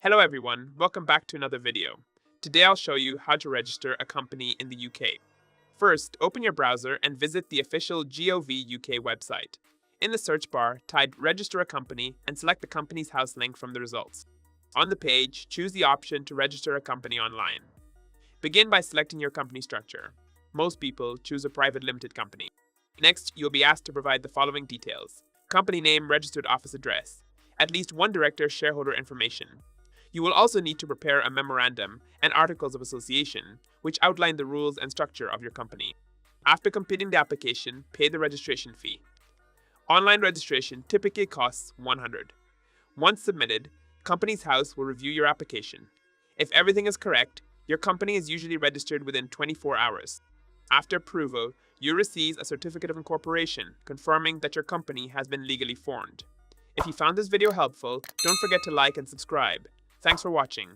Hello everyone, welcome back to another video. Today I'll show you how to register a company in the UK. First, open your browser and visit the official Gov UK website. In the search bar, type register a company and select the company's house link from the results. On the page, choose the option to register a company online. Begin by selecting your company structure. Most people choose a private limited company. Next, you'll be asked to provide the following details: company name, registered office address, at least one director's shareholder information. You will also need to prepare a memorandum and articles of association, which outline the rules and structure of your company. After completing the application, pay the registration fee. Online registration typically costs $100. Once submitted, Companies House will review your application. If everything is correct, your company is usually registered within 24 hours. After approval, you receive a certificate of incorporation confirming that your company has been legally formed. If you found this video helpful, don't forget to like and subscribe. Thanks for watching.